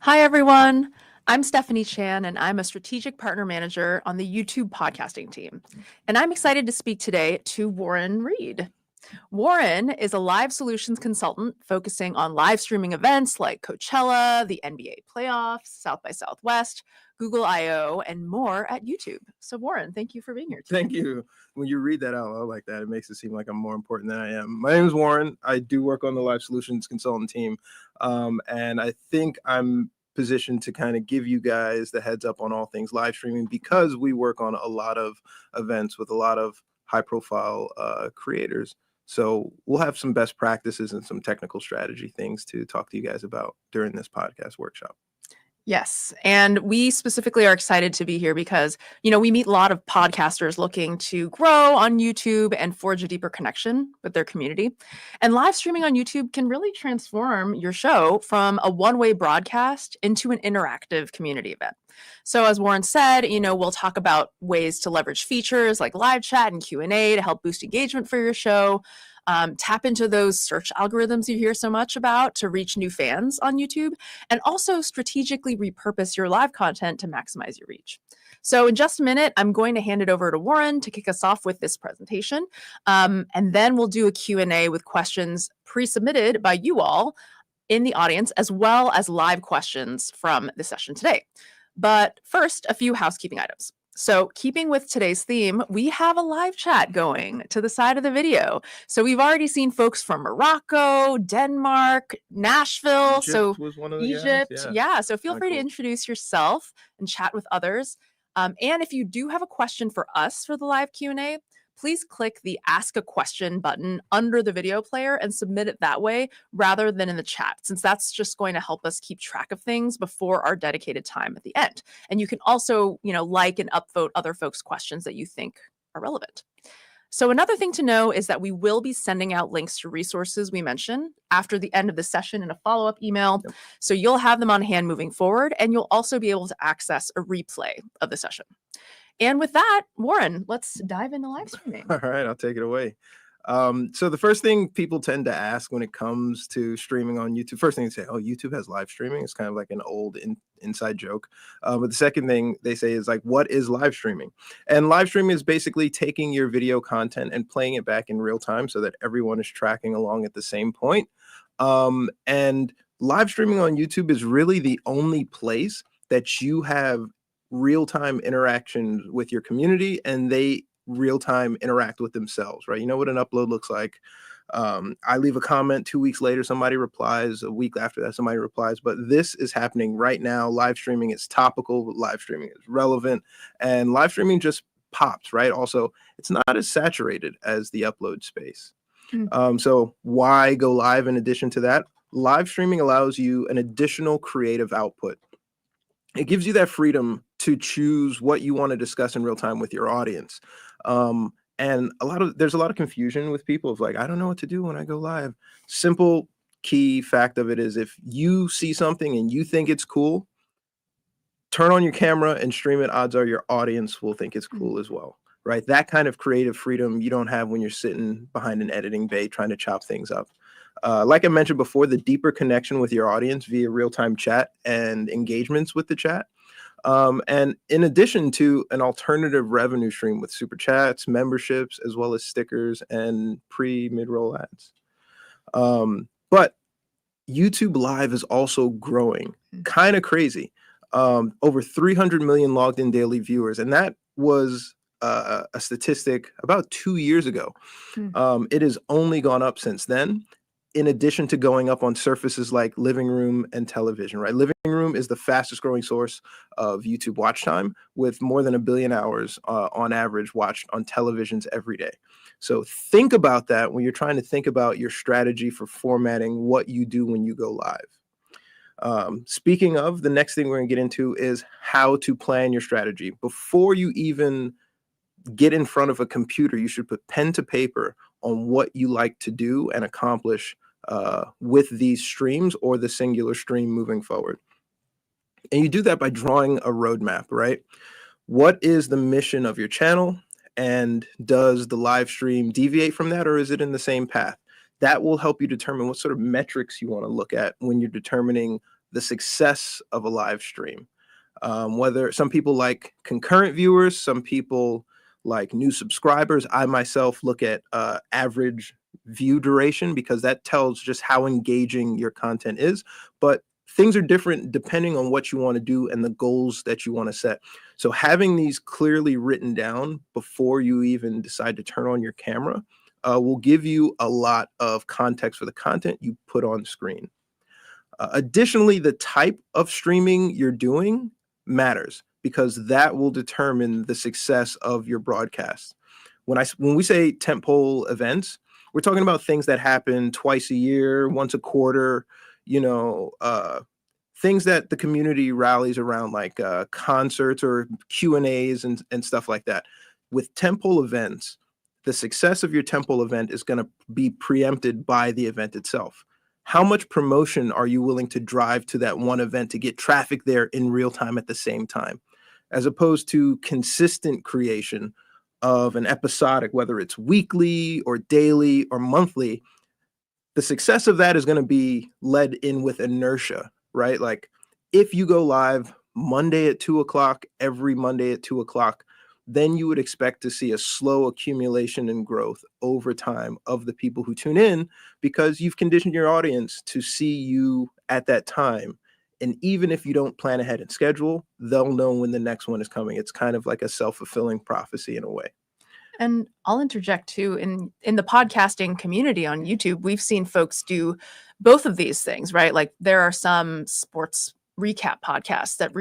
Hi, everyone. I'm Stephanie Chan, and I'm a strategic partner manager on the YouTube podcasting team. And I'm excited to speak today to Warren Reed. Warren is a live solutions consultant focusing on live streaming events like Coachella, the NBA playoffs, South by Southwest, Google I/O, and more at YouTube. So, Warren, thank you for being here today. Thank you. When you read that out loud like that, it makes it seem like I'm more important than I am. My name is Warren. I do work on the Live Solutions Consultant team. And I think I'm positioned to kind of give you guys the heads up on all things live streaming because we work on a lot of events with a lot of high profile creators. So we'll have some best practices and some technical strategy things to talk to you guys about during this podcast workshop. Yes. And we specifically are excited to be here because, we meet a lot of podcasters looking to grow on YouTube and forge a deeper connection with their community. And live streaming on YouTube can really transform your show from a one-way broadcast into an interactive community event. So as Warren said, we'll talk about ways to leverage features like live chat and Q&A to help boost engagement for your show. Tap into those search algorithms you hear so much about to reach new fans on YouTube, and also strategically repurpose your live content to maximize your reach. So in just a minute, I'm going to hand it over to Warren to kick us off with this presentation. And then we'll do a Q&A with questions pre-submitted by you all in the audience, as well as live questions from the session today. But first, a few housekeeping items. So keeping with today's theme, we have a live chat going to the side of the video. So we've already seen folks from Morocco, Denmark, Nashville. Egypt was one of the Egypt. guys. Yeah. So feel free to Cool. introduce yourself and chat with others. And if you do have a question for us for the live Q&A, please click the Ask a Question button under the video player and submit it that way rather than in the chat, since that's just going to help us keep track of things before our dedicated time at the end. And you can also, like and upvote other folks' questions that you think are relevant. So another thing to know is that we will be sending out links to resources we mentioned after the end of the session in a follow-up email. Yep. So you'll have them on hand moving forward, and you'll also be able to access a replay of the session. And with that, Warren, let's dive into live streaming. All right, I'll take it away. So the first thing people tend to ask when it comes to streaming on YouTube, first thing they say, oh, YouTube has live streaming. It's kind of like an old inside joke. But the second thing they say is like, what is live streaming? And live streaming is basically taking your video content and playing it back in real time so that everyone is tracking along at the same point. And live streaming on YouTube is really the only place that you have real-time interactions with your community and they real-time interact with themselves, right? You know what an upload looks like. I leave a comment 2 weeks later, somebody replies. A week after that, somebody replies. But this is happening right now. Live streaming is topical. Live streaming is relevant. And live streaming just pops, right? Also, it's not as saturated as the upload space. So why go live in addition to that? Live streaming allows you an additional creative output. It gives you that freedom to choose what you want to discuss in real time with your audience. And there's a lot of confusion with people of like, I don't know what to do when I go live. Simple key fact of it is if you see something and you think it's cool, turn on your camera and stream it. Odds are your audience will think it's cool as well, right? That kind of creative freedom you don't have when you're sitting behind an editing bay trying to chop things up. Like I mentioned before, the deeper connection with your audience via real-time chat and engagements with the chat. And in addition to an alternative revenue stream with super chats, memberships, as well as stickers and mid-roll ads. But YouTube Live is also growing, kind of crazy. Over 300 million logged in daily viewers. And that was a statistic about 2 years ago. It has only gone up since then, in addition to going up on surfaces like Living Room and television, right? Living Room is the fastest growing source of YouTube watch time with more than 1 billion hours on average watched on televisions every day. So think about that when you're trying to think about your strategy for formatting what you do when you go live. Speaking of, the next thing we're going to get into is how to plan your strategy. Before you even get in front of a computer, you should put pen to paper on what you like to do and accomplish with these streams or the singular stream moving forward. And you do that by drawing a roadmap, right? What is the mission of your channel? And does the live stream deviate from that, or is it in the same path? That will help you determine what sort of metrics you want to look at when you're determining the success of a live stream. Whether some people like concurrent viewers, some people like new subscribers. I myself look at average view duration because that tells just how engaging your content is. But things are different depending on what you want to do and the goals that you want to set. So having these clearly written down before you even decide to turn on your camera will give you a lot of context for the content you put on screen. Additionally, the type of streaming you're doing matters because that will determine the success of your broadcast. When we say tentpole events, we're talking about things that happen twice a year, once a quarter, things that the community rallies around, like concerts or Q&As and stuff like that. With tentpole events, the success of your tentpole event is going to be preempted by the event itself. How much promotion are you willing to drive to that one event to get traffic there in real time at the same time, as opposed to consistent creation of an episodic, whether it's weekly or daily or monthly? The success of that is going to be led in with inertia, right? Like if you go live Monday at 2:00, every Monday at 2:00, then you would expect to see a slow accumulation and growth over time of the people who tune in because you've conditioned your audience to see you at that time. And even if you don't plan ahead and schedule, they'll know when the next one is coming. It's kind of like a self-fulfilling prophecy in a way. And I'll interject too, in the podcasting community on YouTube, we've seen folks do both of these things, right? Like there are some sports recap podcasts that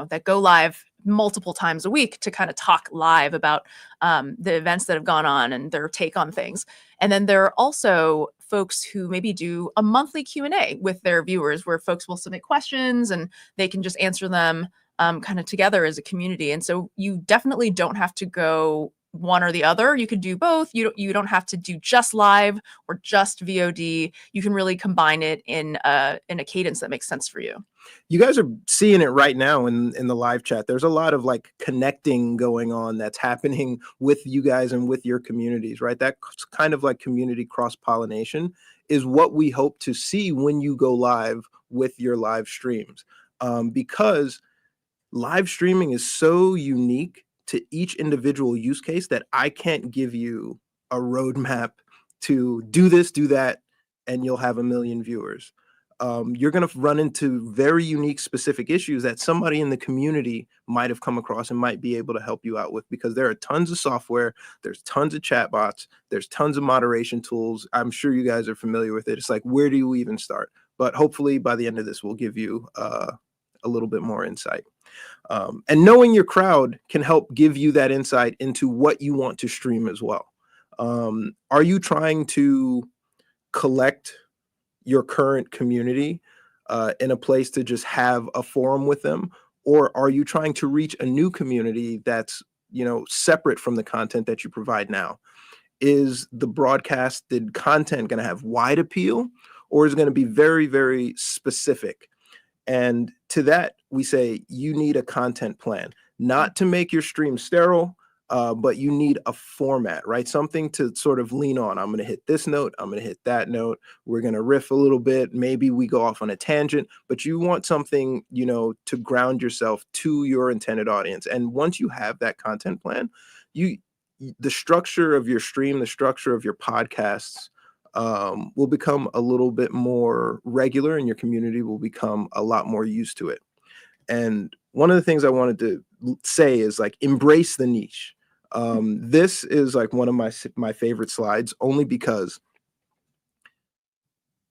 that go live multiple times a week to kind of talk live about the events that have gone on and their take on things. And then there are also folks who maybe do a monthly Q&A with their viewers where folks will submit questions and they can just answer them kind of together as a community. And so you definitely don't have to go one or the other. You could do both. You don't have to do just live or just VOD. You can really combine it in a cadence that makes sense for you. You guys are seeing it right now in the live chat. There's a lot of like connecting going on that's happening with you guys and with your communities, right? That's kind of like community cross-pollination is what we hope to see when you go live with your live streams. Because live streaming is so unique to each individual use case that I can't give you a roadmap to do this, do that, and you'll have 1 million viewers. You're going to run into very unique, specific issues that somebody in the community might have come across and might be able to help you out with, because there are tons of software, there's tons of chatbots, there's tons of moderation tools. I'm sure you guys are familiar with it. It's like, where do you even start? But hopefully by the end of this, we'll give you a little bit more insight. And knowing your crowd can help give you that insight into what you want to stream as well. Are you trying to collect your current community in a place to just have a forum with them? Or are you trying to reach a new community that's, separate from the content that you provide now? Is the broadcasted content going to have wide appeal, or is it going to be very, very specific? And to that, we say you need a content plan, not to make your stream sterile, but you need a format, right? Something to sort of lean on. I'm going to hit this note. I'm going to hit that note. We're going to riff a little bit. Maybe we go off on a tangent, but you want something, to ground yourself to your intended audience. And once you have that content plan, the structure of your stream, the structure of your podcasts, will become a little bit more regular, and your community will become a lot more used to it. And one of the things I wanted to say is like, embrace the niche. This is like one of my favorite slides, only because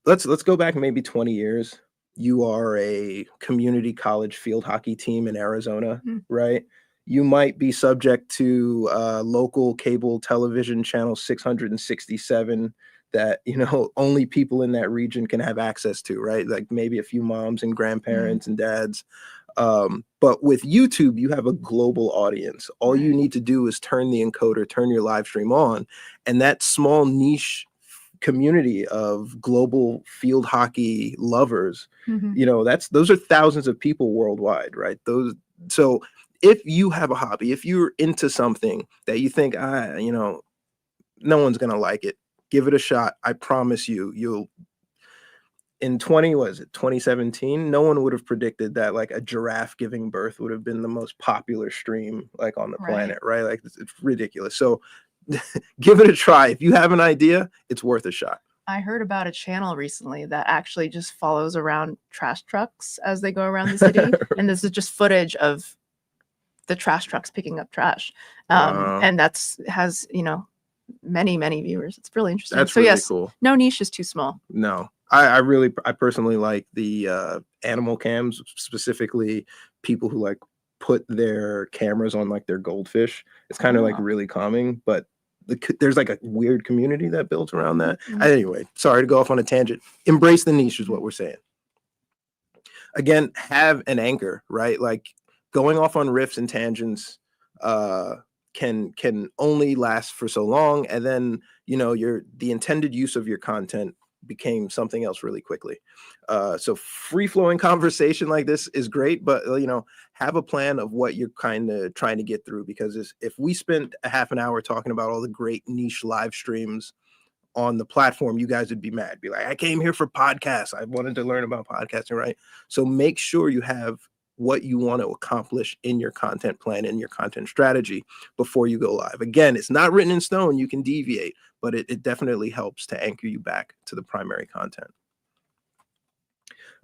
let's go back maybe 20 years. You are a community college field hockey team in Arizona, right? You might be subject to local cable television channel 667 that, only people in that region can have access to, right? Like maybe a few moms and grandparents and dads. But with YouTube, you have a global audience. All you need to do is turn the encoder, turn your live stream on, and that small niche community of global field hockey lovers, those are thousands of people worldwide, right? So if you have a hobby, if you're into something that you think, no one's going to like it, give it a shot. I promise you, in 2017, no one would have predicted that like a giraffe giving birth would have been the most popular stream like on the planet, right? Like it's ridiculous. So give it a try. If you have an idea, it's worth a shot. I heard about a channel recently that actually just follows around trash trucks as they go around the city. And this is just footage of the trash trucks picking up trash. Wow. And has, you know, many viewers. It's really interesting. That's So really yes, cool. no niche is too small. No, I personally like the animal cams, specifically people who like put their cameras on like their goldfish. It's kind of like really calming, but there's like a weird community that built around that. Anyway, sorry to go off on a tangent. Embrace the niche is what we're saying. Again, have an anchor, right? Like going off on riffs and tangents can only last for so long, and then you know the intended use of your content became something else really quickly. So free-flowing conversation like this is great, but you know, have a plan of what you're kind of trying to get through, because if we spent a half an hour talking about all the great niche live streams on the platform, you guys would be mad, be like, I came here for podcasts, I wanted to learn about podcasting, right? So make sure you have what you want to accomplish in your content plan and your content strategy before you go live. Again, it's not written in stone, you can deviate, but it definitely helps to anchor you back to the primary content.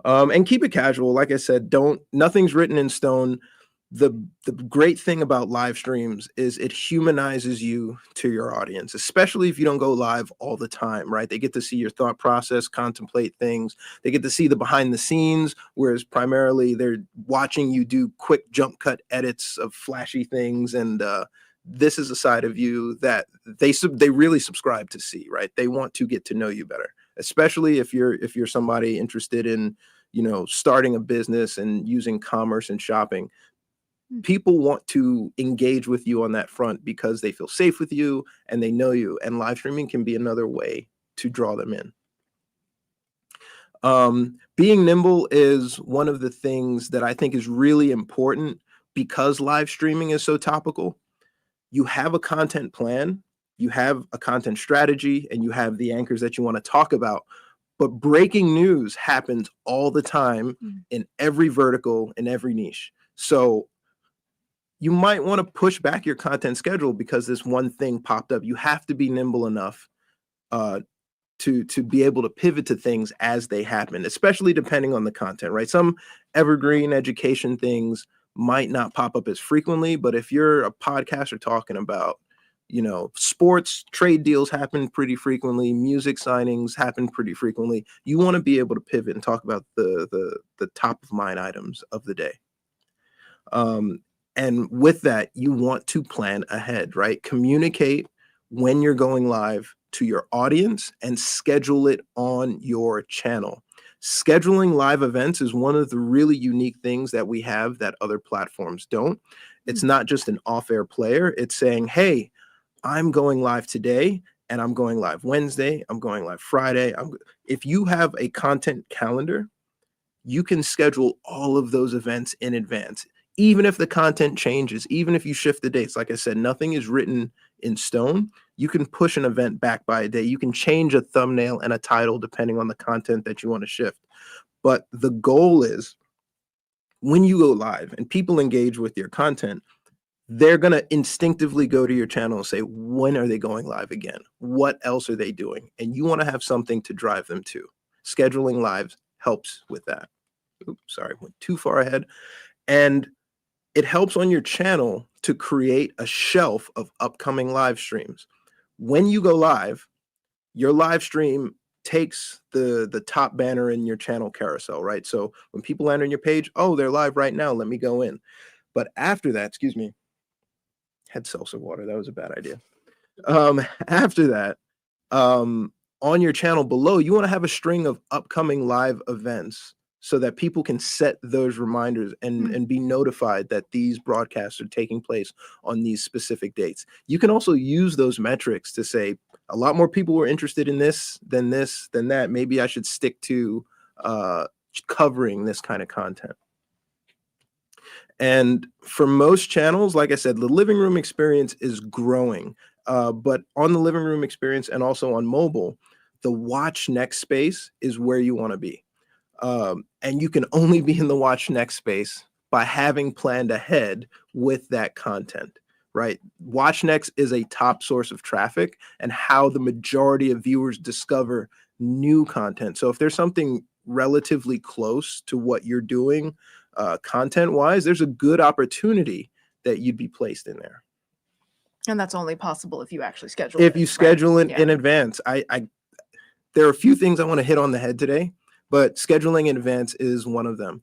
And keep it casual. Like I said, nothing's written in stone. The great thing about live streams is it humanizes you to your audience, especially if you don't go live all the time, right? They get to see your thought process, contemplate things. They get to see the behind the scenes, whereas primarily they're watching you do quick jump cut edits of flashy things. And this is a side of you that they really subscribe to see, right? They want to get to know you better, especially if you're somebody interested in, you know, starting a business and using commerce and shopping. People want to engage with you on that front because they feel safe with you and they know you, and live streaming can be another way to draw them in. Being nimble is one of the things that I think is really important because live streaming is so topical. You have a content plan, you have a content strategy, and you have the anchors that you want to talk about. But breaking news happens all the time in every vertical, in every niche. So you might want to push back your content schedule because this one thing popped up. You have to be nimble enough to be able to pivot to things as they happen, especially depending on the content, right? Some evergreen education things might not pop up as frequently, but if you're a podcaster talking about, you know, sports, trade deals happen pretty frequently, music signings happen pretty frequently. You want to be able to pivot and talk about the top of mind items of the day. And with that, you want to plan ahead, right? Communicate when you're going live to your audience and schedule it on your channel. Scheduling live events is one of the really unique things that we have that other platforms don't. It's not just an off-air player. It's saying, hey, I'm going live today and I'm going live Wednesday. I'm going live Friday. If you have a content calendar, you can schedule all of those events in advance. Even if the content changes, even if you shift the dates, like I said, nothing is written in stone. You can push an event back by a day. You can change a thumbnail and a title depending on the content that you want to shift. But the goal is when you go live and people engage with your content, they're going to instinctively go to your channel and say, when are they going live again? What else are they doing? And you want to have something to drive them to. Scheduling lives helps with that. Oops, sorry, went too far ahead. And it helps on your channel to create a shelf of upcoming live streams. When you go live, your live stream takes the top banner in your channel carousel, right? So when people land on your page, oh, they're live right now, let me go in. But after that, excuse me, had seltzer water, that was a bad idea. After that, on your channel below, you want to have a string of upcoming live events so that people can set those reminders and be notified that these broadcasts are taking place on these specific dates. You can also use those metrics to say, a lot more people were interested in this, than that. Maybe I should stick to covering this kind of content. And for most channels, like I said, the living room experience is growing. But on the living room experience and also on mobile, the watch next space is where you want to be. And you can only be in the watch next space by having planned ahead with that content, right? Watch next is a top source of traffic and how the majority of viewers discover new content. So if there's something relatively close to what you're doing content wise, there's a good opportunity that you'd be placed in there. And that's only possible if you actually schedule If it, you schedule right? it in advance. There are a few things I want to hit on the head today, but scheduling in advance is one of them.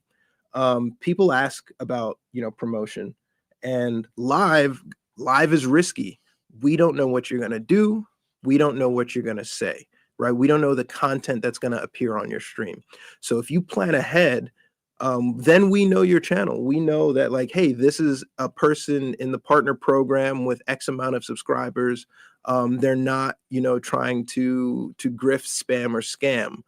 People ask about, promotion, and live is risky. We don't know what you're going to do. We don't know what you're going to say, right? We don't know the content that's going to appear on your stream. So if you plan ahead, then we know your channel. We know that, like, hey, this is a person in the partner program with X amount of subscribers. They're not, trying to grift, spam, or scam.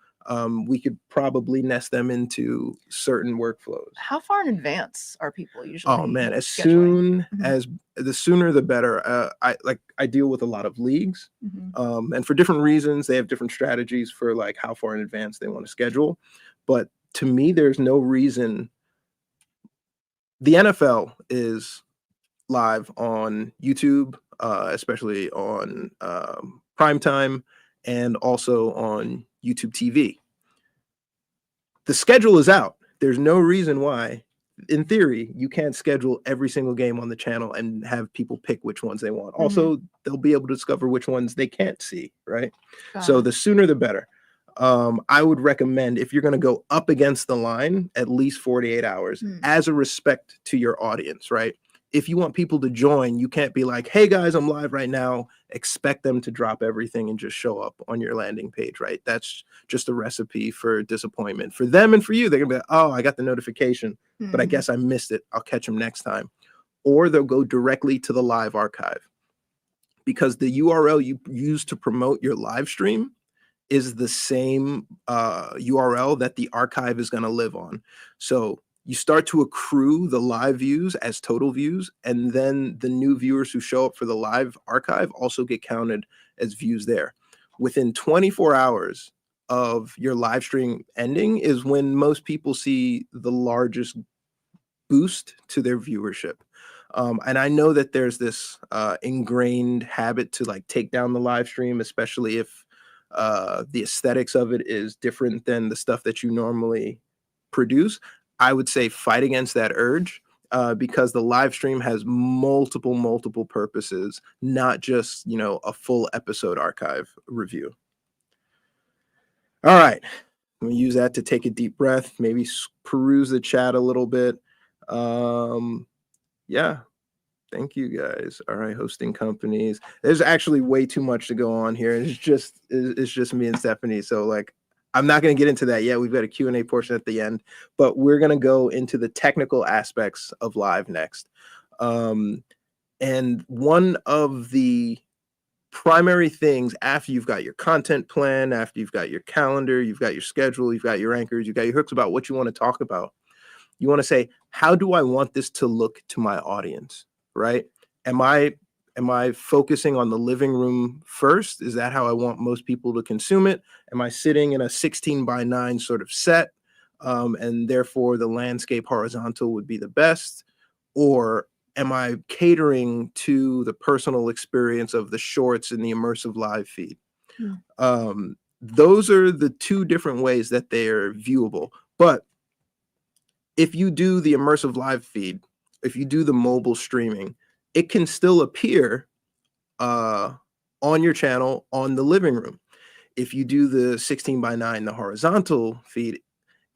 We could probably nest them into certain workflows. How far in advance are people usually? Oh man, as scheduling? soon as the sooner the better. I deal with a lot of leagues, and for different reasons, they have different strategies for like how far in advance they want to schedule. But to me, there's no reason. The NFL is live on YouTube, especially on primetime, and also on YouTube TV. The schedule is out. There's no reason why, in theory, you can't schedule every single game on the channel and have people pick which ones they want. Also, they'll be able to discover which ones they can't see, right? So the sooner the better. I would recommend, if you're going to go up against the line, at least 48 hours as a respect to your audience, right? If you want people to join, you can't be like, hey guys, I'm live right now. Expect them to drop everything and just show up on your landing page, right? That's just a recipe for disappointment for them and for you. They're gonna be like, oh, I got the notification, but I guess I missed it. I'll catch them next time. Or they'll go directly to the live archive, because the URL you use to promote your live stream is the same URL that the archive is going to live on. So you start to accrue the live views as total views, and then the new viewers who show up for the live archive also get counted as views there. Within 24 hours of your live stream ending is when most people see the largest boost to their viewership. And I know that there's this ingrained habit to like take down the live stream, especially if the aesthetics of it is different than the stuff that you normally produce. I would say fight against that urge, because the live stream has multiple purposes, not just, a full episode archive review. All right, I'm gonna use that to take a deep breath, maybe peruse the chat a little bit. Yeah, thank you guys. All right, hosting companies. There's actually way too much to go on here. It's just me and Stephanie. So like, I'm not going to get into that yet. We've got a Q&A portion at the end, but we're going to go into the technical aspects of live next. And one of the primary things after you've got your content plan, after you've got your calendar, you've got your schedule, you've got your anchors, you've got your hooks about what you want to talk about. You want to say, how do I want this to look to my audience, right? Am I focusing on the living room first? Is that how I want most people to consume it? Am I sitting in a 16:9 sort of set, and therefore the landscape horizontal would be the best? Or am I catering to the personal experience of the shorts and the immersive live feed? Those are the two different ways that they are viewable. But if you do the immersive live feed, if you do the mobile streaming, it can still appear on your channel on the living room. If you do the 16:9, the horizontal feed,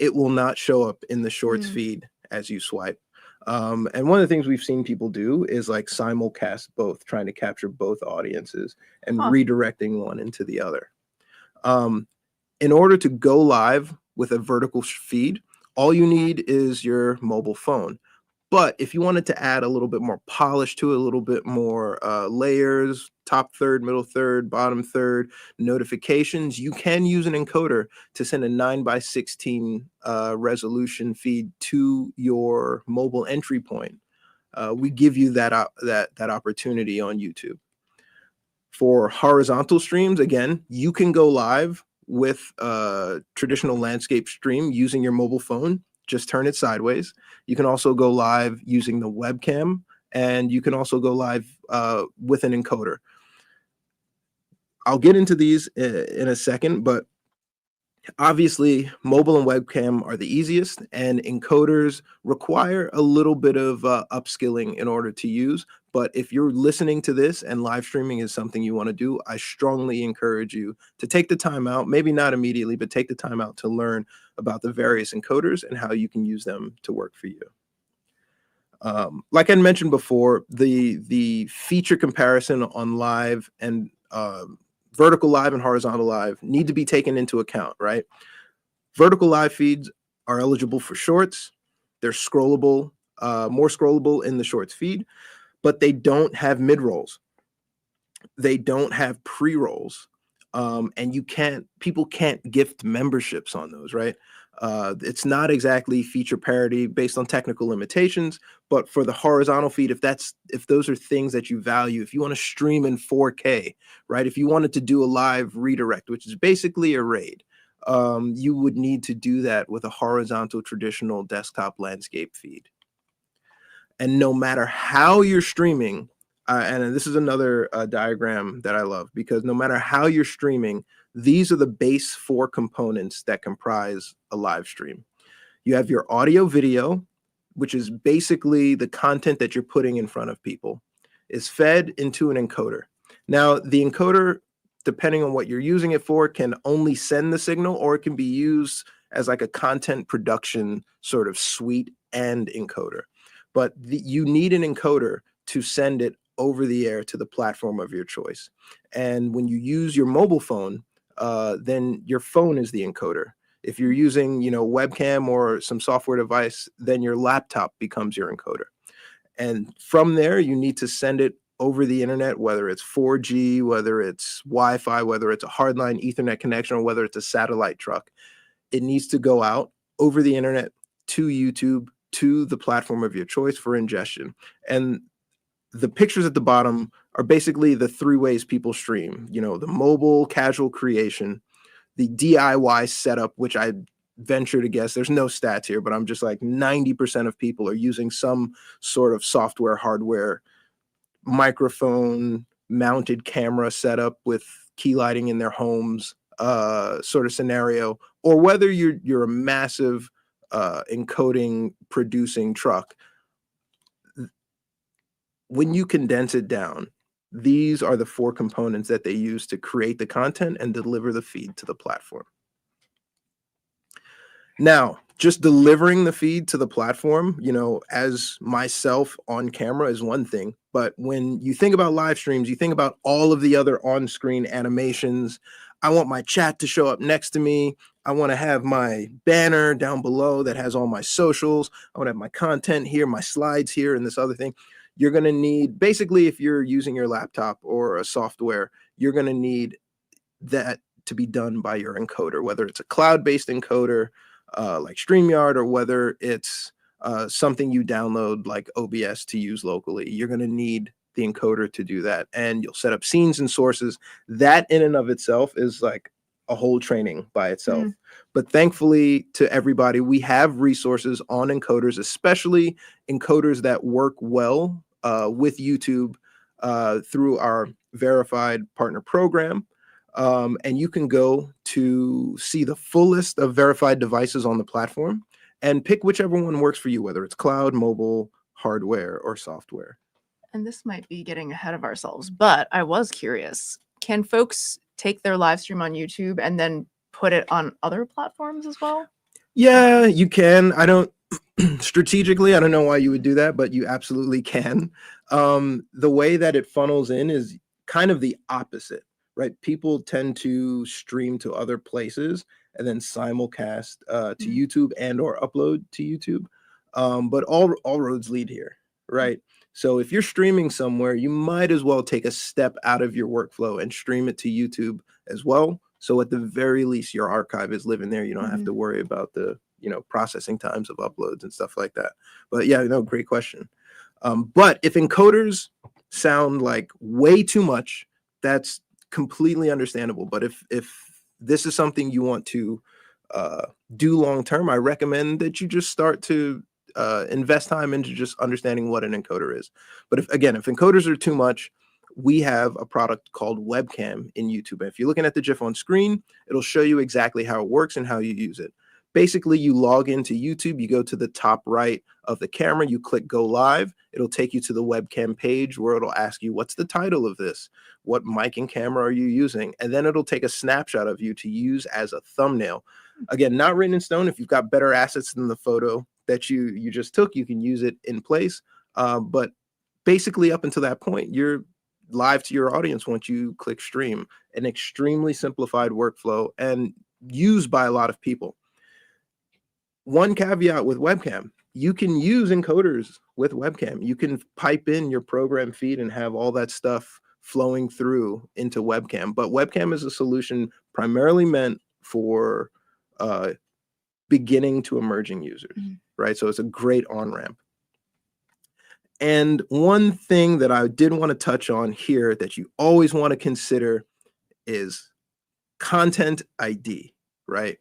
it will not show up in the shorts feed as you swipe. And one of the things we've seen people do is like simulcast both, trying to capture both audiences and redirecting one into the other. In order to go live with a vertical feed, all you need is your mobile phone. But if you wanted to add a little bit more polish to it, a little bit more layers, top third, middle third, bottom third, notifications, you can use an encoder to send a 9:16 resolution feed to your mobile entry point. We give you that opportunity on YouTube. For horizontal streams, again, you can go live with a traditional landscape stream using your mobile phone, just turn it sideways. You can also go live using the webcam, and you can also go live with an encoder. I'll get into these in a second, but obviously mobile and webcam are the easiest, and encoders require a little bit of upskilling in order to use. But if you're listening to this and live streaming is something you want to do, I strongly encourage you to take the time out, maybe not immediately, but take the time out to learn about the various encoders and how you can use them to work for you. Like I mentioned before, the feature comparison on live and vertical live and horizontal live need to be taken into account, right? Vertical live feeds are eligible for shorts. They're scrollable, more scrollable in the shorts feed, but they don't have mid-rolls. They don't have pre-rolls. And people can't gift memberships on those, right? It's not exactly feature parity based on technical limitations, but for the horizontal feed, if those are things that you value, if you want to stream in 4K, right? If you wanted to do a live redirect, which is basically a raid, you would need to do that with a horizontal traditional desktop landscape feed. And no matter how you're streaming, and this is another diagram that I love, because no matter how you're streaming, these are the base 4 components that comprise a live stream. You have your audio video, which is basically the content that you're putting in front of people, is fed into an encoder. Now, the encoder, depending on what you're using it for, can only send the signal, or it can be used as like a content production sort of suite and encoder. But you need an encoder to send it over the air to the platform of your choice. And when you use your mobile phone, then your phone is the encoder. If you're using, webcam or some software device, then your laptop becomes your encoder. And from there, you need to send it over the internet, whether it's 4G, whether it's Wi-Fi, whether it's a hardline Ethernet connection, or whether it's a satellite truck. It needs to go out over the internet to YouTube, to the platform of your choice for ingestion. And the pictures at the bottom are basically the 3 ways people stream, the mobile casual creation, the DIY setup, which I venture to guess, there's no stats here, but I'm just like 90% of people are using some sort of software, hardware, microphone mounted camera setup with key lighting in their homes, sort of scenario, or whether you're a massive encoding producing truck. When you condense it down, these are the 4 components that they use to create the content and deliver the feed to the platform. Now, just delivering the feed to the platform, as myself on camera is one thing, but when you think about live streams, you think about all of the other on-screen animations. I want my chat to show up next to me. I want to have my banner down below that has all my socials. I want to have my content here, my slides here, and this other thing. You're going to need, basically, if you're using your laptop or a software, you're going to need that to be done by your encoder, whether it's a cloud-based encoder like StreamYard, or whether it's something you download like OBS to use locally. You're going to need the encoder to do that, and you'll set up scenes and sources. That in and of itself is like a whole training by itself. But thankfully to everybody, we have resources on encoders, especially encoders that work well with YouTube through our verified partner program. And you can go to see the full list of verified devices on the platform and pick whichever one works for you, whether it's cloud, mobile, hardware, or software. And this might be getting ahead of ourselves, but I was curious. Can folks take their live stream on YouTube and then put it on other platforms as well? Yeah, you can. I don't strategically, I don't know why you would do that, but you absolutely can. The way that it funnels in is kind of the opposite, right? People tend to stream to other places and then simulcast to YouTube and or upload to YouTube. But all roads lead here, right? So if you're streaming somewhere, you might as well take a step out of your workflow and stream it to YouTube as well. So at the very least, your archive is living there. You don't have to worry about the processing times of uploads and stuff like that. But yeah, great question. But if encoders sound like way too much, that's completely understandable. But if this is something you want to do long term, I recommend that you just start to invest time into just understanding what an encoder is. But if encoders are too much, we have a product called Webcam in YouTube. And if you're looking at the GIF on screen, it'll show you exactly how it works and how you use it. Basically, you log into YouTube, you go to the top right of the camera, you click go live. It'll take you to the webcam page where it'll ask you, what's the title of this? What mic and camera are you using? And then it'll take a snapshot of you to use as a thumbnail. Again, not written in stone. If you've got better assets than the photo that you just took, you can use it in place. But basically, up until that point, you're live to your audience once you click stream. An extremely simplified workflow and used by a lot of people. One caveat with Webcam, you can use encoders with Webcam. You can pipe in your program feed and have all that stuff flowing through into Webcam. But Webcam is a solution primarily meant for beginning to emerging users, right? So it's a great on-ramp. And one thing that I did want to touch on here that you always want to consider is content ID, right?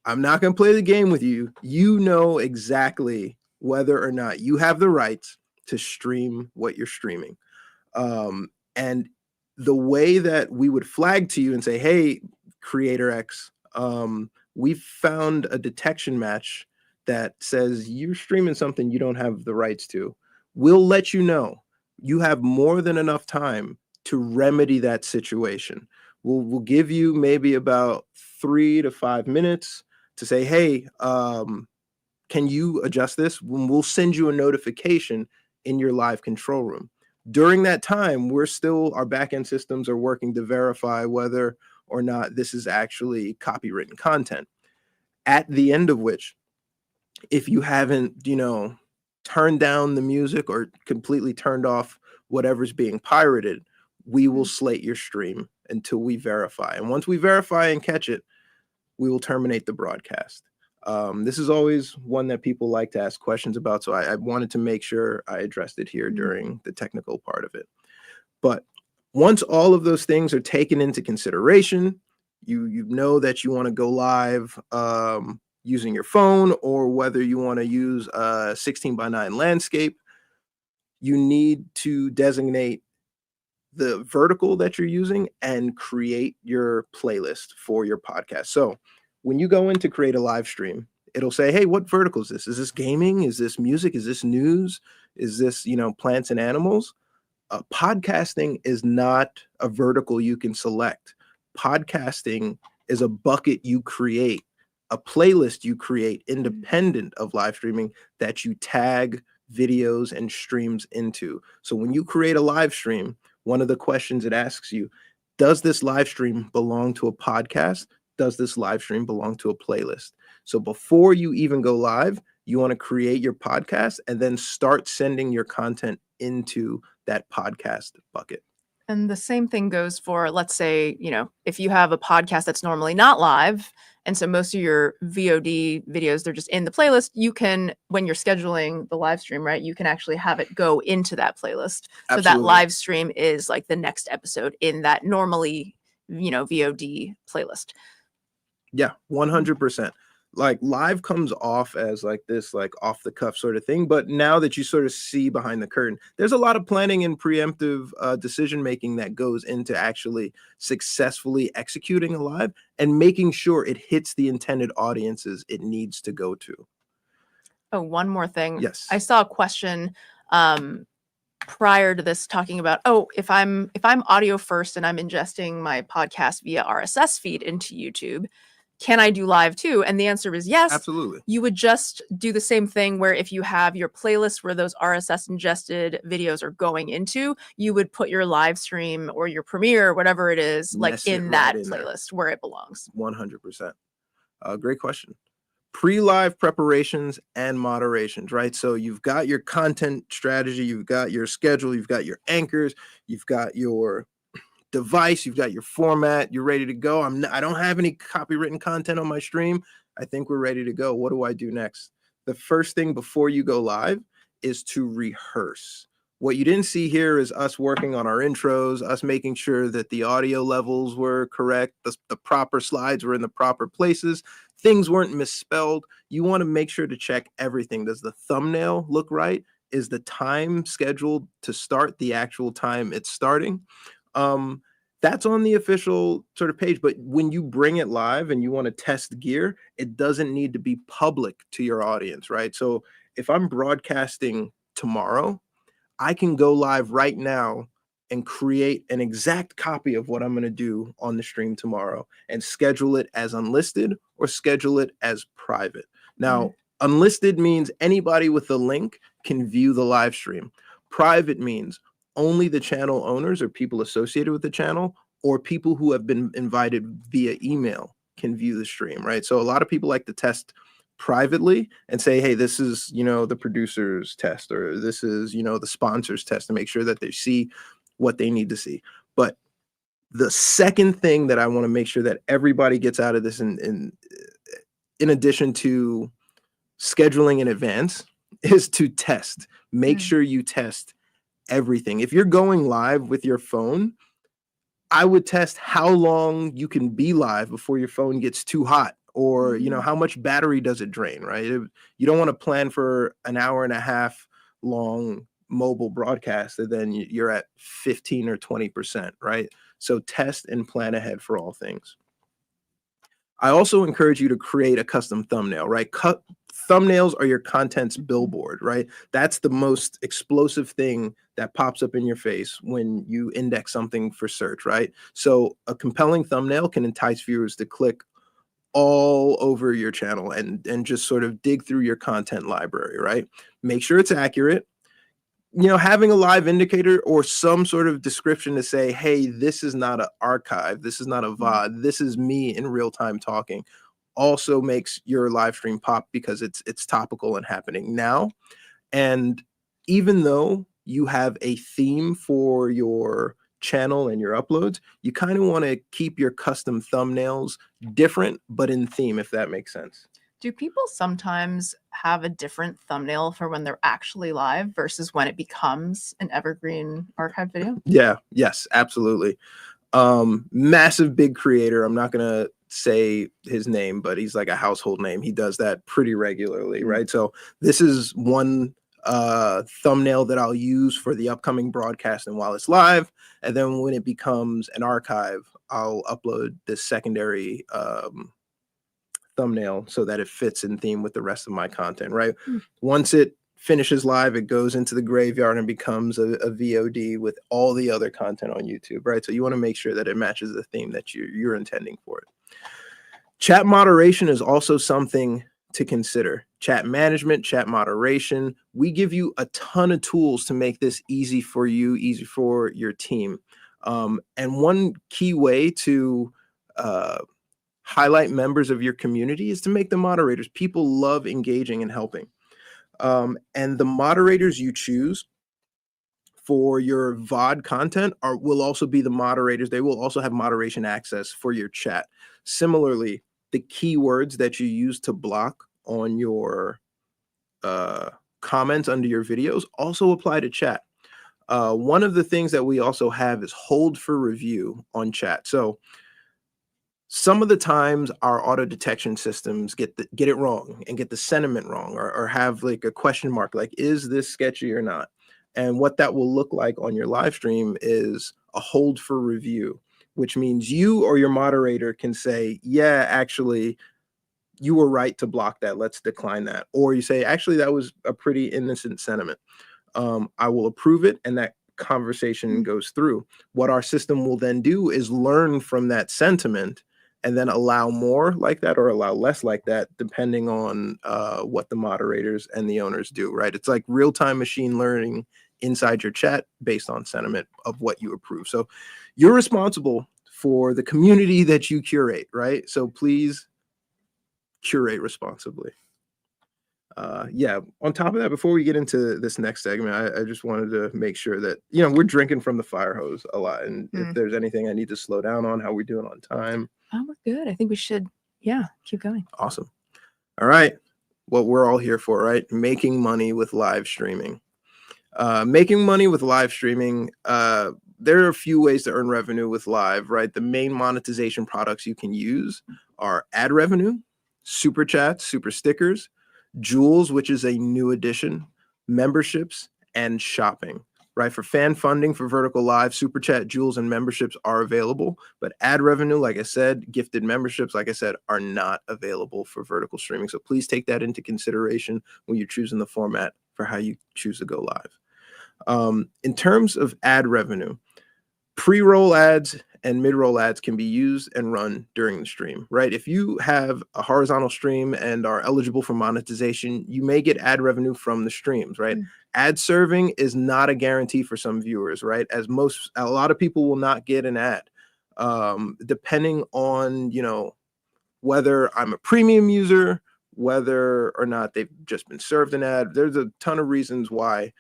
I'm not going to play the game with you. You know exactly whether or not you have the rights to stream what you're streaming. And the way that we would flag to you and say, hey, Creator X, we found a detection match that says you're streaming something you don't have the rights to. We'll let you know. You have more than enough time to remedy that situation. We'll give you maybe about 3 to 5 minutes to say, hey, can you adjust this? We'll send you a notification in your live control room. During that time, our backend systems are working to verify whether or not this is actually copywritten content. At the end of which, if you haven't, turned down the music or completely turned off whatever's being pirated, we will slate your stream until we verify. And once we verify and catch it, we will terminate the broadcast. This is always one that people like to ask questions about, so I wanted to make sure I addressed it here during the technical part of it. But once all of those things are taken into consideration, you know that you want to go live using your phone, or whether you want to use a 16:9 landscape, you need to designate the vertical that you're using and create your playlist for your podcast. So when you go in to create a live stream, it'll say, hey, what vertical is this? Is this gaming? Is this music? Is this news? Is this, plants and animals? Podcasting is not a vertical you can select. Podcasting is a bucket you create, a playlist you create independent of live streaming that you tag videos and streams into. So when you create a live stream, one of the questions it asks you, does this live stream belong to a podcast? Does this live stream belong to a playlist? So before you even go live, you want to create your podcast and then start sending your content into that podcast bucket. And the same thing goes for, let's say, if you have a podcast that's normally not live, and so most of your VOD videos, they're just in the playlist, you can, when you're scheduling the live stream, right, you can actually have it go into that playlist. Absolutely. So that live stream is like the next episode in that normally, VOD playlist. Yeah, 100%. Like live comes off as like this, like off the cuff sort of thing. But now that you sort of see behind the curtain, there's a lot of planning and preemptive decision making that goes into actually successfully executing a live and making sure it hits the intended audiences it needs to go to. Oh, one more thing. Yes. I saw a question prior to this talking about, if I'm audio first and I'm ingesting my podcast via RSS feed into YouTube, can I do live too? And the answer is yes. Absolutely. You would just do the same thing where if you have your playlist where those RSS ingested videos are going into, you would put your live stream or your premiere, whatever it is, like in that playlist where it belongs. 100%. Great question. Pre-live preparations and moderations, right? So you've got your content strategy, you've got your schedule, you've got your anchors, you've got your device, you've got your format, you're ready to go. I don't have any copywritten content on my stream. I think we're ready to go. What do I do next? The first thing before you go live is to rehearse. What you didn't see here is us working on our intros, us making sure that the audio levels were correct, the proper slides were in the proper places, things weren't misspelled. You want to make sure to check everything. Does the thumbnail look right? Is the time scheduled to start the actual time it's starting? That's on the official sort of page, but when you bring it live and you want to test gear, it doesn't need to be public to your audience, right? So if I'm broadcasting tomorrow, I can go live right now and create an exact copy of what I'm going to do on the stream tomorrow and schedule it as unlisted or schedule it as private. Now, unlisted means anybody with a link can view the live stream. Private means only the channel owners or people associated with the channel or people who have been invited via email can view the stream, right? So a lot of people like to test privately and say, hey, this is, the producer's test, or this is, the sponsor's test, to make sure that they see what they need to see. But the second thing that I want to make sure that everybody gets out of this, in addition to scheduling in advance, is to test. Make sure you test everything. If you're going live with your phone, I would test how long you can be live before your phone gets too hot, or how much battery does it drain, right? You don't want to plan for an hour and a half long mobile broadcast and then you're at 15 or 20%, right? So test and plan ahead for all things. I also encourage you to create a custom thumbnail, right? Thumbnails are your content's billboard, right? That's the most explosive thing that pops up in your face when you index something for search, right? So a compelling thumbnail can entice viewers to click all over your channel and just sort of dig through your content library, right? Make sure it's accurate. Having a live indicator or some sort of description to say, hey, this is not an archive, this is not a VOD, this is me in real time talking, also makes your live stream pop because it's topical and happening now. And even though you have a theme for your channel and your uploads, you kind of want to keep your custom thumbnails different, but in theme, if that makes sense. Do people sometimes have a different thumbnail for when they're actually live versus when it becomes an evergreen archive video? Yeah, yes, absolutely. Massive big creator. I'm not going to say his name, but he's like a household name. He does that pretty regularly, right? So this is one thumbnail that I'll use for the upcoming broadcast and while it's live. And then when it becomes an archive, I'll upload this secondary thumbnail so that it fits in theme with the rest of my content, right? Once it finishes live, it goes into the graveyard and becomes a VOD with all the other content on YouTube, right? So you want to make sure that it matches the theme that you're intending for it. Chat moderation is also something to consider. Chat management, chat moderation. We give you a ton of tools to make this easy for you, easy for your team. And one key way to highlight members of your community is to make them moderators. People love engaging and helping. And the moderators you choose for your VOD content will also be the moderators. They will also have moderation access for your chat. Similarly, the keywords that you use to block on your comments under your videos also apply to chat. One of the things that we also have is hold for review on chat. So some of the times our auto detection systems get it wrong and get the sentiment wrong, or have like a question mark, like, is this sketchy or not? And what that will look like on your live stream is a hold for review, which means you or your moderator can say, yeah, actually, you were right to block that. Let's decline that. Or you say, actually, that was a pretty innocent sentiment. I will approve it, and that conversation goes through. What our system will then do is learn from that sentiment and then allow more like that or allow less like that, depending on what the moderators and the owners do, right? It's like real-time machine learning inside your chat based on sentiment of what you approve. So you're responsible for the community that you curate, right? So please curate responsibly. Yeah, on top of that, before we get into this next segment, I just wanted to make sure that, we're drinking from the fire hose a lot. And if there's anything I need to slow down on, how we're doing on time. Oh, we're good. I think we should, keep going. Awesome. All right. What we're all here for, right? Making money with live streaming. Making money with live streaming. There are a few ways to earn revenue with live, right? The main monetization products you can use are ad revenue, super chats, super stickers, jewels, which is a new addition, memberships, and shopping, right? For fan funding for vertical live, super chat, jewels, and memberships are available, but ad revenue, like I said, gifted memberships, like I said, are not available for vertical streaming. So please take that into consideration when you're choosing the format for how you choose to go live. In terms of ad revenue, pre-roll ads and mid-roll ads can be used and run during the stream, right? If you have a horizontal stream and are eligible for monetization, you may get ad revenue from the streams, right? Ad serving is not a guarantee for some viewers, right? As a lot of people will not get an ad, depending on, whether I'm a premium user, whether or not they've just been served an ad. There's a ton of reasons why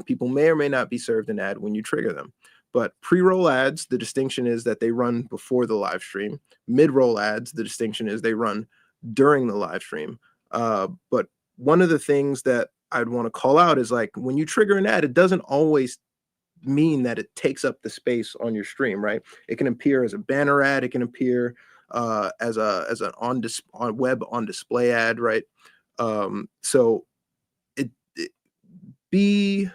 people may or may not be served an ad when you trigger them. But pre-roll ads, the distinction is that they run before the live stream. Mid-roll ads, the distinction is they run during the live stream. But one of the things that I'd want to call out is, like, when you trigger an ad, it doesn't always mean that it takes up the space on your stream, right? It can appear as a banner ad. It can appear as an on web on display ad, right? So it be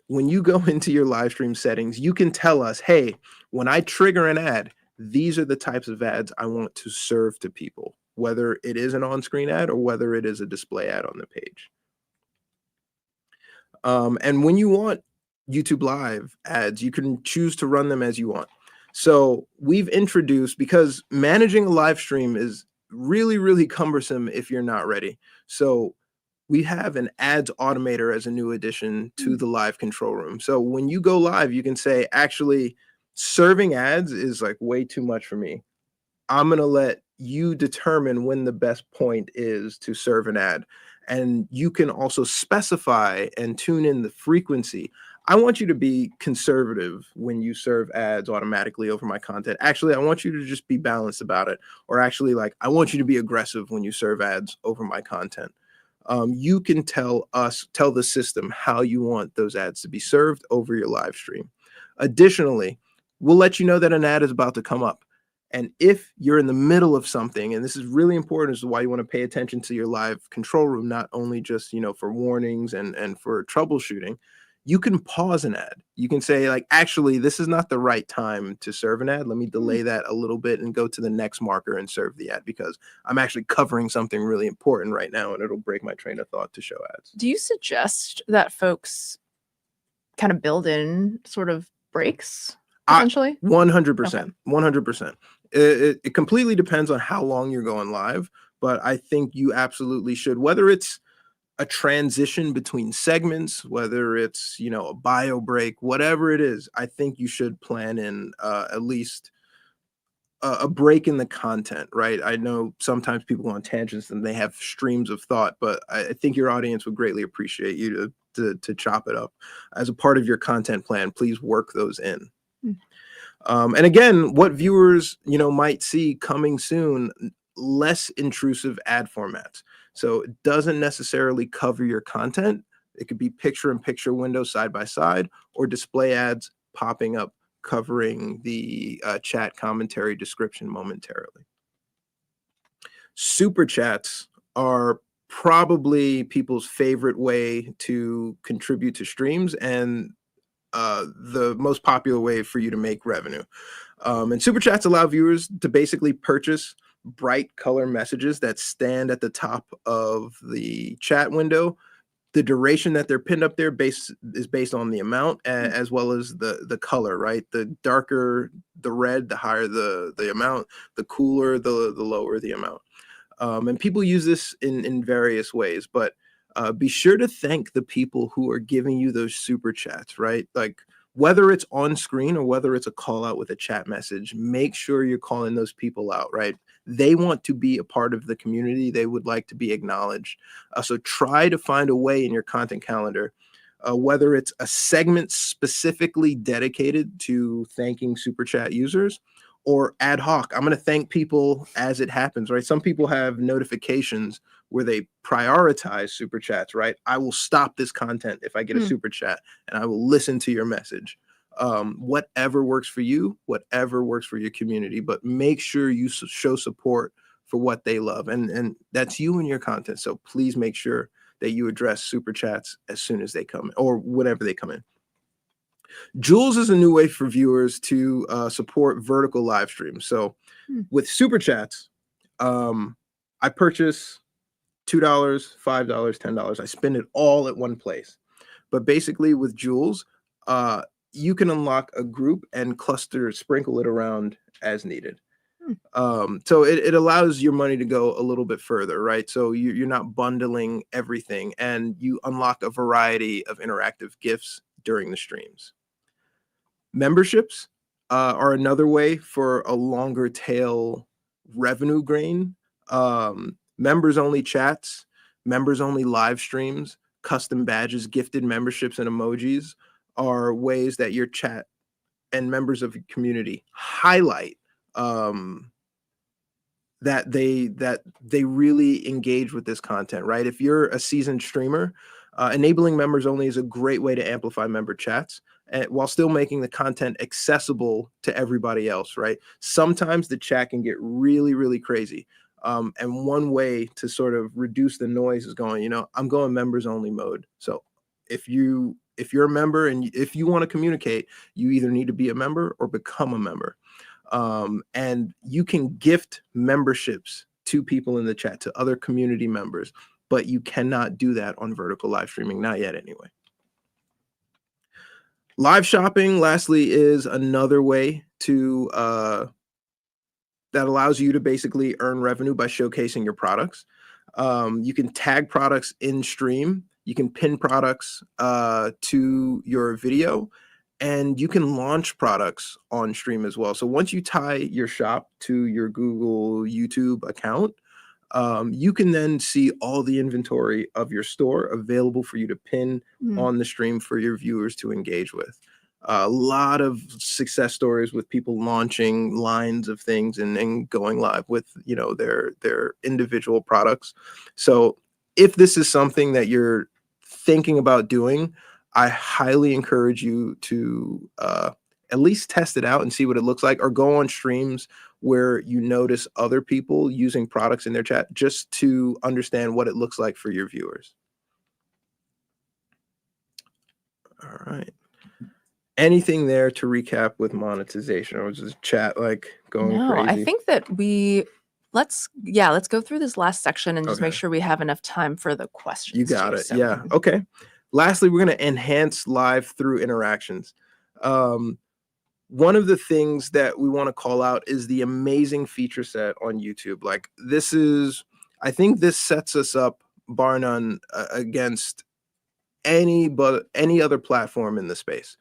when you go into your live stream settings, you can tell us, hey, when I trigger an ad, these are the types of ads I want to serve to people, whether it is an on-screen ad or whether it is a display ad on the page. And when you want YouTube Live ads, you can choose to run them as you want. So we've introduced, because managing a live stream is really, really cumbersome if you're not ready. So we have an ads automator as a new addition to the live control room. So when you go live, you can say, actually, serving ads is like way too much for me. I'm going to let you determine when the best point is to serve an ad. And you can also specify and tune in the frequency. I want you to be conservative when you serve ads automatically over my content. Actually, I want you to just be balanced about it. Or actually, like, I want you to be aggressive when you serve ads over my content. You can tell the system how you want those ads to be served over your live stream. Additionally, we'll let you know that an ad is about to come up. And if you're in the middle of something, and this is really important as to why you want to pay attention to your live control room, not only just, for warnings and for troubleshooting, you can pause an ad. You can say, like, actually, this is not the right time to serve an ad. Let me delay that a little bit and go to the next marker and serve the ad, because I'm actually covering something really important right now and it'll break my train of thought to show ads. Do you suggest that folks kind of build in sort of breaks essentially? 100%. 100%. It completely depends on how long you're going live, but I think you absolutely should, whether it's a transition between segments, whether it's, a bio break, whatever it is, I think you should plan in at least a break in the content, right? I know sometimes people go on tangents and they have streams of thought, but I think your audience would greatly appreciate you to chop it up. As a part of your content plan, please work those in. And again, what viewers, might see coming soon, less intrusive ad formats. So it doesn't necessarily cover your content. It could be picture-in-picture windows side by side, or display ads popping up covering the chat commentary description momentarily. Super chats are probably people's favorite way to contribute to streams, and the most popular way for you to make revenue. And super chats allow viewers to basically purchase bright color messages that stand at the top of the chat window. The duration that they're pinned up there is based on the amount, as well as the color, right? The darker the red, the higher the amount, the cooler, the lower the amount. And people use this in various ways, but be sure to thank the people who are giving you those super chats, right? Like, whether it's on screen or whether it's a call out with a chat message, make sure you're calling those people out, right? They want to be a part of the community. They would like to be acknowledged. So try to find a way in your content calendar, whether it's a segment specifically dedicated to thanking super chat users, or ad hoc. I'm going to thank people as it happens, right? Some people have notifications where they prioritize super chats, right? I will stop this content if I get a super chat, and I will listen to your message. Whatever works for you, whatever works for your community, but make sure you show support for what they love. And that's you and your content. So please make sure that you address super chats as soon as they come in, or whenever they come in. Jules is a new way for viewers to support vertical live streams. So with super chats, I purchase $2, $5, $10. I spend it all at one place. But basically with Jules, you can unlock a group and sprinkle it around as needed. So it allows your money to go a little bit further, right? So you're not bundling everything, and you unlock a variety of interactive gifts during the streams. Memberships are another way for a longer tail revenue gain. Members only chats, members only live streams, custom badges, gifted memberships, and emojis are ways that your chat and members of your community highlight that they really engage with this content, right? If you're a seasoned streamer, enabling members only is a great way to amplify member chats, while still making the content accessible to everybody else, right? Sometimes the chat can get really, really crazy. And one way to sort of reduce the noise is going, I'm going members only mode. So if you're a member and if you want to communicate, you either need to be a member or become a member. And you can gift memberships to people in the chat, to other community members, but you cannot do that on vertical live streaming, not yet anyway. Live shopping, lastly, is another way to that allows you to basically earn revenue by showcasing your products. You can tag products in stream. You can pin products to your video, and you can launch products on stream as well. So once you tie your shop to your Google YouTube account, you can then see all the inventory of your store available for you to pin on the stream for your viewers to engage with. A lot of success stories with people launching lines of things and going live with their individual products. So if this is something that you're thinking about doing, I highly encourage you to at least test it out and see what it looks like, or go on streams where you notice other people using products in their chat, just to understand what it looks like for your viewers. All right. Anything there to recap with monetization, or was this chat like going crazy? I think that let's go through this last section and just make sure we have enough time for the questions. You got it. Yeah. Okay. Lastly, we're going to enhance live through interactions. One of the things that we want to call out is the amazing feature set on YouTube. Like, I think this sets us up, bar none, against any other platform in the space.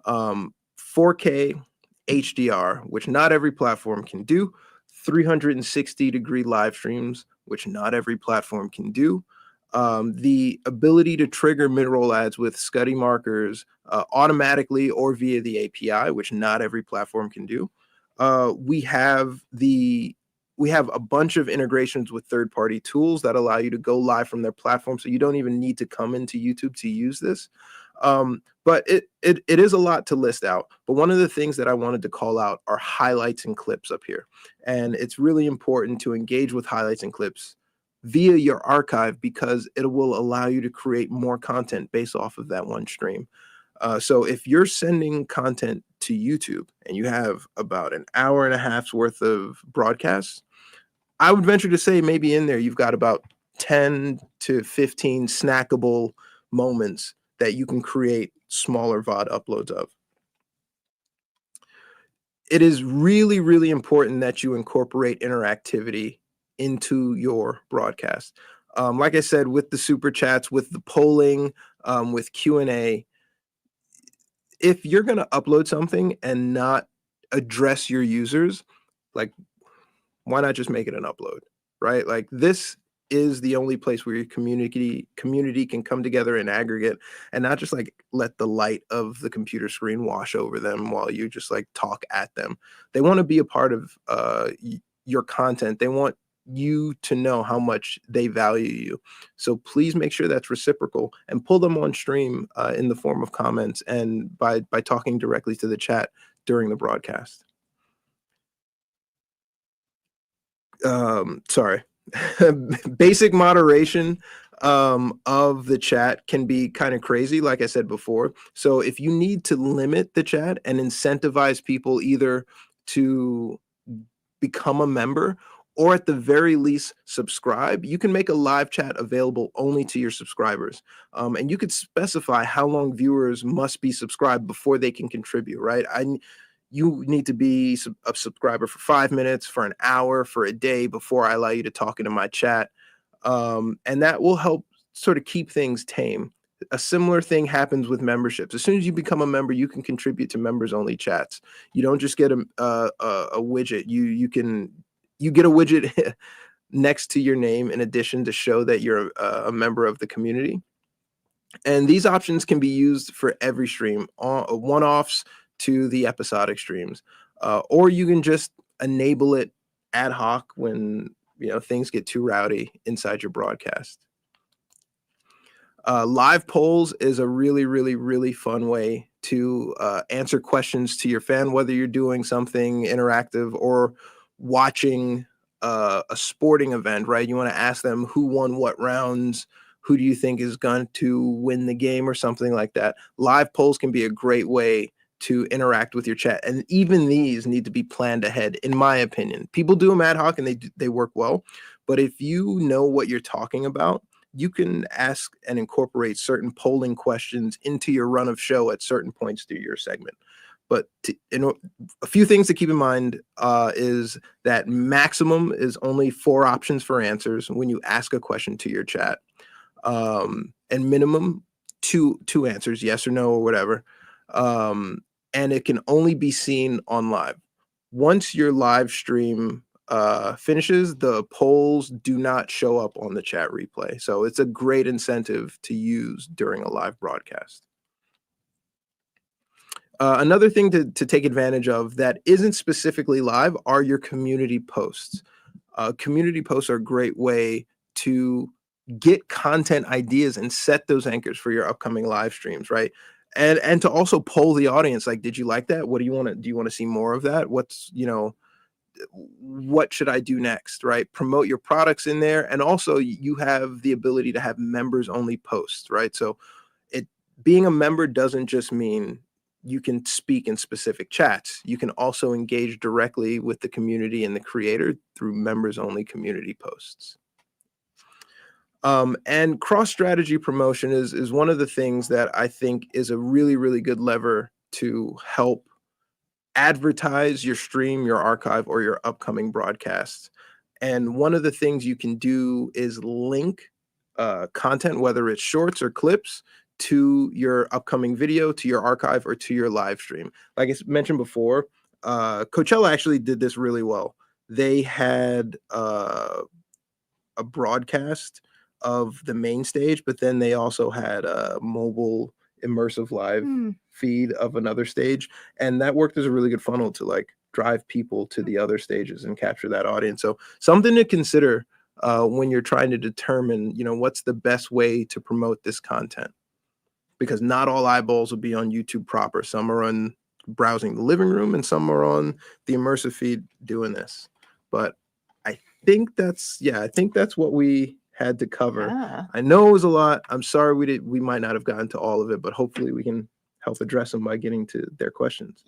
4K HDR, which not every platform can do. 360-degree live streams, which not every platform can do. The ability to trigger mid-roll ads with SCUDdy markers automatically or via the API, which not every platform can do. We have a bunch of integrations with third-party tools that allow you to go live from their platform, so you don't even need to come into YouTube to use this. But it is a lot to list out. But one of the things that I wanted to call out are highlights and clips up here. And it's really important to engage with highlights and clips via your archive, because it will allow you to create more content based off of that one stream. So if you're sending content to YouTube and you have about an hour and a half's worth of broadcasts, I would venture to say maybe in there you've got about 10 to 15 snackable moments that you can create smaller VOD uploads of. It is really, really important that you incorporate interactivity into your broadcast. Like I said, with the super chats, with the polling, with Q&A, if you're going to upload something and not address your users, like, why not just make it an upload, right? Like, this is the only place where your community can come together in aggregate, and not just like let the light of the computer screen wash over them while you just like talk at them. They want to be a part of your content. They want you to know how much they value you. So please make sure that's reciprocal and pull them on stream in the form of comments and by talking directly to the chat during the broadcast. Sorry. Basic moderation of the chat can be kind of crazy, like I said before. So if you need to limit the chat and incentivize people either to become a member or at the very least subscribe, you can make a live chat available only to your subscribers. And you could specify how long viewers must be subscribed before they can contribute, right? You need to be a subscriber for 5 minutes, for an hour, for a day before I allow you to talk into my chat. And that will help sort of keep things tame. A similar thing happens with memberships. As soon as you become a member, you can contribute to members only chats. You don't just get a widget. You get a widget next to your name in addition to show that you're a member of the community. And these options can be used for every stream, one-offs to the episodic streams, or you can just enable it ad hoc when things get too rowdy inside your broadcast. Live polls is a really, really, really fun way to answer questions to your fan, whether you're doing something interactive or watching a sporting event, right? You want to ask them who won what rounds, who do you think is going to win the game or something like that. Live polls can be a great way to interact with your chat. And even these need to be planned ahead, in my opinion. People do them ad hoc and they work well. But if you know what you're talking about, you can ask and incorporate certain polling questions into your run of show at certain points through your segment. But a few things to keep in mind is that maximum is only 4 options for answers when you ask a question to your chat. And minimum two answers, yes or no or whatever. And it can only be seen on live. Once your live stream finishes, the polls do not show up on the chat replay. So it's a great incentive to use during a live broadcast. Another thing to take advantage of that isn't specifically live are your community posts. Community posts are a great way to get content ideas and set those anchors for your upcoming live streams, right? And to also poll the audience, like, did you like that? What do you want to see more of that? What should I do next, right? Promote your products in there. And also you have the ability to have members only posts, right? So being a member doesn't just mean you can speak in specific chats. You can also engage directly with the community and the creator through members only community posts. And cross-strategy promotion is one of the things that I think is a really, really good lever to help advertise your stream, your archive, or your upcoming broadcasts. And one of the things you can do is link content, whether it's shorts or clips, to your upcoming video, to your archive, or to your live stream. Like I mentioned before, Coachella actually did this really well. They had a broadcast of the main stage, but then they also had a mobile immersive live feed of another stage, and that worked as a really good funnel to like drive people to the other stages and capture that audience. So something to consider when you're trying to determine, what's the best way to promote this content, because not all eyeballs will be on YouTube proper. Some are on browsing the living room and some are on the immersive feed doing this. But I think that's what we had to cover. Yeah. I know it was a lot. I'm sorry we might not have gotten to all of it, but hopefully we can help address them by getting to their questions.